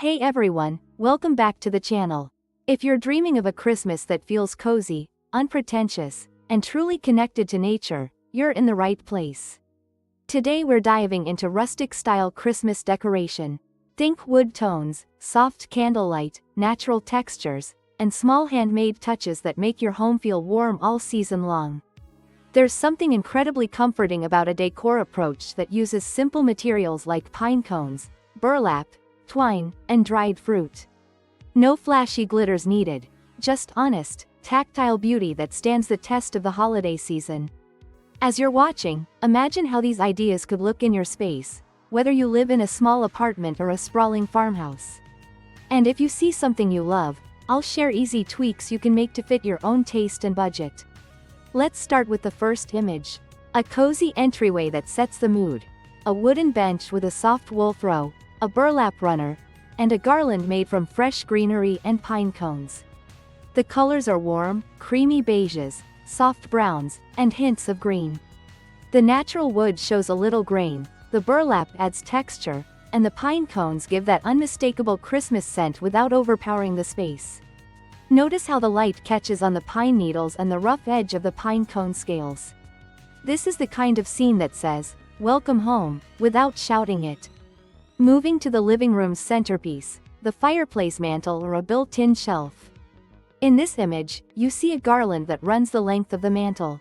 Hey everyone, welcome back to the channel. If you're dreaming of a Christmas that feels cozy, unpretentious, and truly connected to nature, you're in the right place. Today we're diving into rustic-style Christmas decoration. Think wood tones, soft candlelight, natural textures, and small handmade touches that make your home feel warm all season long. There's something incredibly comforting about a decor approach that uses simple materials like pine cones, burlap, twine, and dried fruit. No flashy glitters needed, just honest, tactile beauty that stands the test of the holiday season. As you're watching, imagine how these ideas could look in your space, whether you live in a small apartment or a sprawling farmhouse. And if you see something you love, I'll share easy tweaks you can make to fit your own taste and budget. Let's start with the first image. A cozy entryway that sets the mood. A wooden bench with a soft wool throw, a burlap runner, and a garland made from fresh greenery and pine cones. The colors are warm, creamy beiges, soft browns, and hints of green. The natural wood shows a little grain, the burlap adds texture, and the pine cones give that unmistakable Christmas scent without overpowering the space. Notice how the light catches on the pine needles and the rough edge of the pine cone scales. This is the kind of scene that says, "Welcome home," without shouting it. Moving to the living room's centerpiece, the fireplace mantel or a built-in shelf. In this image, you see a garland that runs the length of the mantel.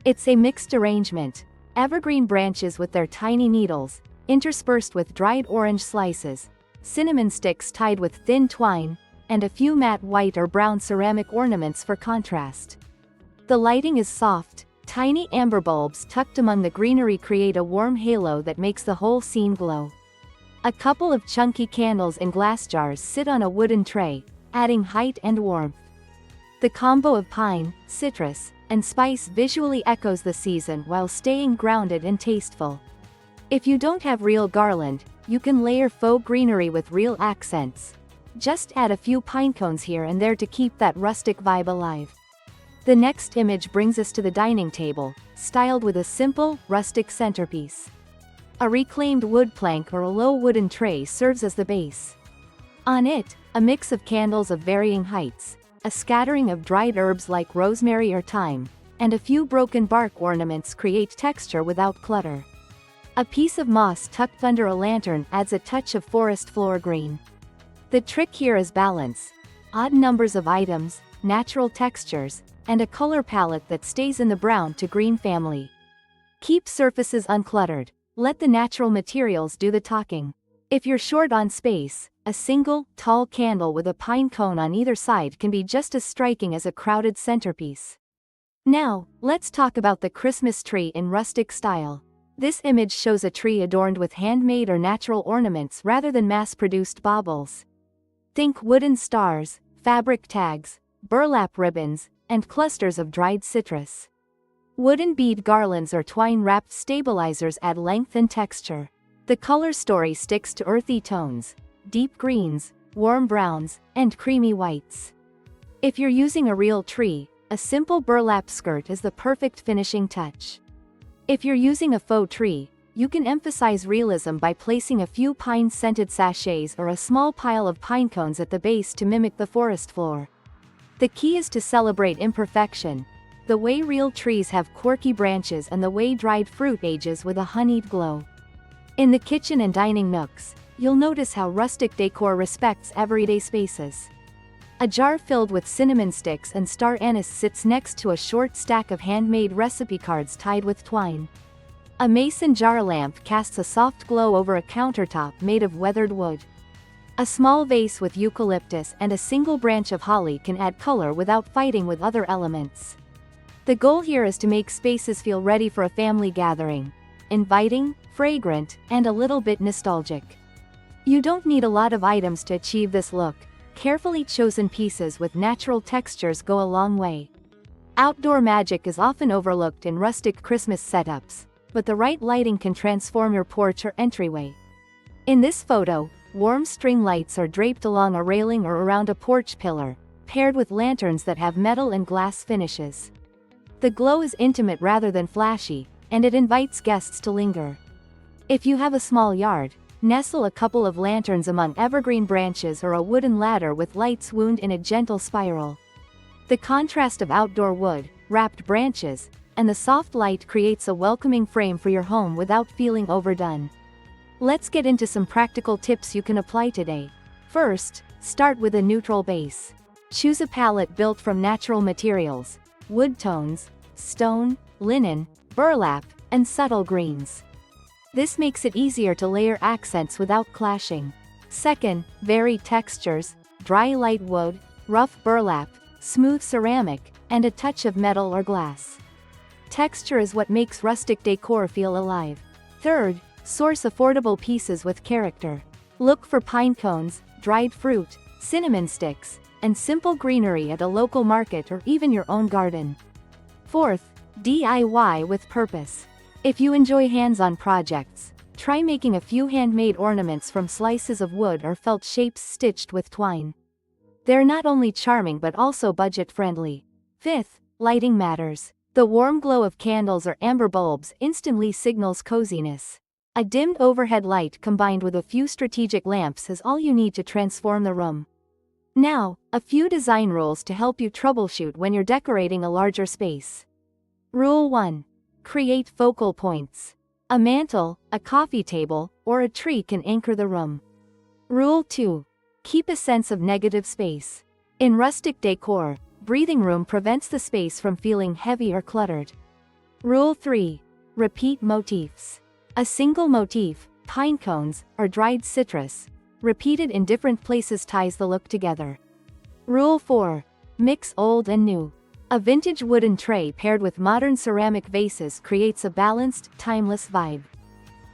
It's a mixed arrangement, evergreen branches with their tiny needles, interspersed with dried orange slices, cinnamon sticks tied with thin twine, and a few matte white or brown ceramic ornaments for contrast. The lighting is soft, tiny amber bulbs tucked among the greenery create a warm halo that makes the whole scene glow. A couple of chunky candles in glass jars sit on a wooden tray, adding height and warmth. The combo of pine, citrus, and spice visually echoes the season while staying grounded and tasteful. If you don't have real garland, you can layer faux greenery with real accents. Just add a few pine cones here and there to keep that rustic vibe alive. The next image brings us to the dining table, styled with a simple, rustic centerpiece. A reclaimed wood plank or a low wooden tray serves as the base. On it, a mix of candles of varying heights, a scattering of dried herbs like rosemary or thyme, and a few broken bark ornaments create texture without clutter. A piece of moss tucked under a lantern adds a touch of forest floor green. The trick here is balance. Odd numbers of items, natural textures, and a color palette that stays in the brown to green family. Keep surfaces uncluttered. Let the natural materials do the talking. If you're short on space, a single, tall candle with a pine cone on either side can be just as striking as a crowded centerpiece. Now, let's talk about the Christmas tree in rustic style. This image shows a tree adorned with handmade or natural ornaments rather than mass-produced baubles. Think wooden stars, fabric tags, burlap ribbons, and clusters of dried citrus. Wooden bead garlands or twine-wrapped stabilizers add length and texture. The color story sticks to earthy tones, deep greens, warm browns, and creamy whites. If you're using a real tree, a simple burlap skirt is the perfect finishing touch. If you're using a faux tree, you can emphasize realism by placing a few pine-scented sachets or a small pile of pine cones at the base to mimic the forest floor. The key is to celebrate imperfection, the way real trees have quirky branches and the way dried fruit ages with a honeyed glow. In the kitchen and dining nooks, you'll notice how rustic decor respects everyday spaces. A jar filled with cinnamon sticks and star anise sits next to a short stack of handmade recipe cards tied with twine. A mason jar lamp casts a soft glow over a countertop made of weathered wood. A small vase with eucalyptus and a single branch of holly can add color without fighting with other elements. The goal here is to make spaces feel ready for a family gathering. Inviting, fragrant, and a little bit nostalgic. You don't need a lot of items to achieve this look. Carefully chosen pieces with natural textures go a long way. Outdoor magic is often overlooked in rustic Christmas setups, but the right lighting can transform your porch or entryway. In this photo, warm string lights are draped along a railing or around a porch pillar, paired with lanterns that have metal and glass finishes. The glow is intimate rather than flashy, and it invites guests to linger. If you have a small yard, Nestle a couple of lanterns among evergreen branches or a wooden ladder with lights wound in a gentle spiral. The contrast of outdoor wood, wrapped branches, and the soft light creates a welcoming frame for your home without feeling overdone. Let's get into some practical tips you can apply today. First, start with a neutral base. Choose a palette built from natural materials, wood tones, stone, linen, burlap, and subtle greens. This makes it easier to layer accents without clashing. Second, vary textures: dry light wood, rough burlap, smooth ceramic, and a touch of metal or glass. Texture is what makes rustic decor feel alive. Third, source affordable pieces with character. Look for pine cones, dried fruit, cinnamon sticks, and simple greenery at a local market or even your own garden. Fourth, DIY with purpose. If you enjoy hands-on projects, try making a few handmade ornaments from slices of wood or felt shapes stitched with twine. They're not only charming but also budget-friendly. Fifth, lighting matters. The warm glow of candles or amber bulbs instantly signals coziness. A dimmed overhead light combined with a few strategic lamps is all you need to transform the room. Now, a few design rules to help you troubleshoot when you're decorating a larger space. Rule 1. Create focal points. A mantel, a coffee table, or a tree can anchor the room. Rule 2. Keep a sense of negative space. In rustic decor, breathing room prevents the space from feeling heavy or cluttered. Rule 3. Repeat motifs. A single motif, pine cones, or dried citrus, repeated in different places ties the look together. Rule 4. Mix old and new. A vintage wooden tray paired with modern ceramic vases creates a balanced, timeless vibe.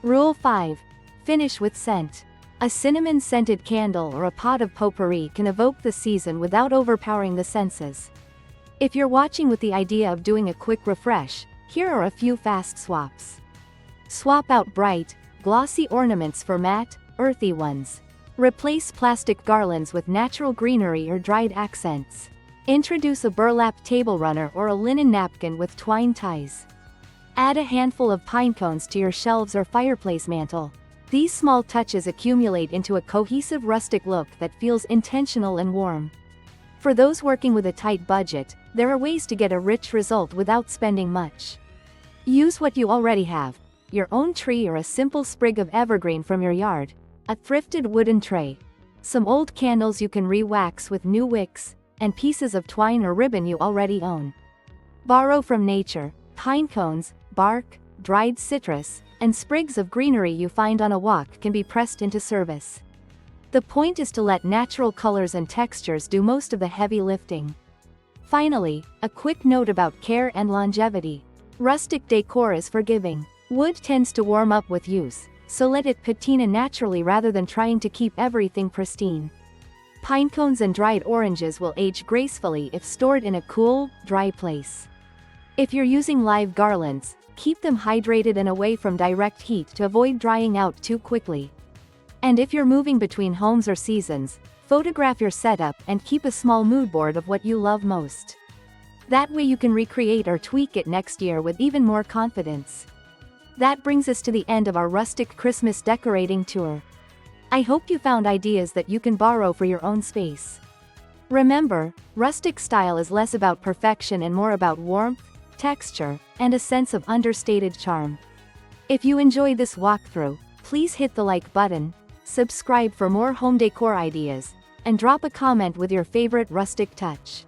Rule 5. Finish with scent. A cinnamon-scented candle or a pot of potpourri can evoke the season without overpowering the senses. If you're watching with the idea of doing a quick refresh, here are a few fast swaps. Swap out bright, glossy ornaments for matte, earthy ones. Replace plastic garlands with natural greenery or dried accents. Introduce a burlap table runner or a linen napkin with twine ties. Add a handful of pine cones to your shelves or fireplace mantel. These small touches accumulate into a cohesive rustic look that feels intentional and warm. For those working with a tight budget, there are ways to get a rich result without spending much. Use what you already have: your own tree or a simple sprig of evergreen from your yard, a thrifted wooden tray, some old candles you can re-wax with new wicks, and pieces of twine or ribbon you already own. Borrow from nature: pine cones, bark, dried citrus, and sprigs of greenery you find on a walk can be pressed into service. The point is to let natural colors and textures do most of the heavy lifting. Finally, a quick note about care and longevity. Rustic decor is forgiving. Wood tends to warm up with use, so let it patina naturally rather than trying to keep everything pristine. Pine cones and dried oranges will age gracefully if stored in a cool, dry place. If you're using live garlands, keep them hydrated and away from direct heat to avoid drying out too quickly. And if you're moving between homes or seasons, photograph your setup and keep a small mood board of what you love most. That way you can recreate or tweak it next year with even more confidence. That brings us to the end of our rustic Christmas decorating tour. I hope you found ideas that you can borrow for your own space. Remember, rustic style is less about perfection and more about warmth, texture, and a sense of understated charm. If you enjoyed this walkthrough, please hit the like button, subscribe for more home decor ideas, and drop a comment with your favorite rustic touch.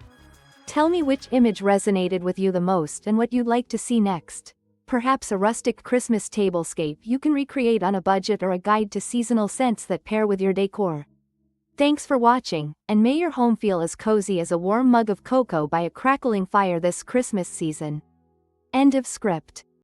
Tell me which image resonated with you the most and what you'd like to see next. Perhaps a rustic Christmas tablescape you can recreate on a budget, or a guide to seasonal scents that pair with your decor. Thanks for watching, and may your home feel as cozy as a warm mug of cocoa by a crackling fire this Christmas season. End of script.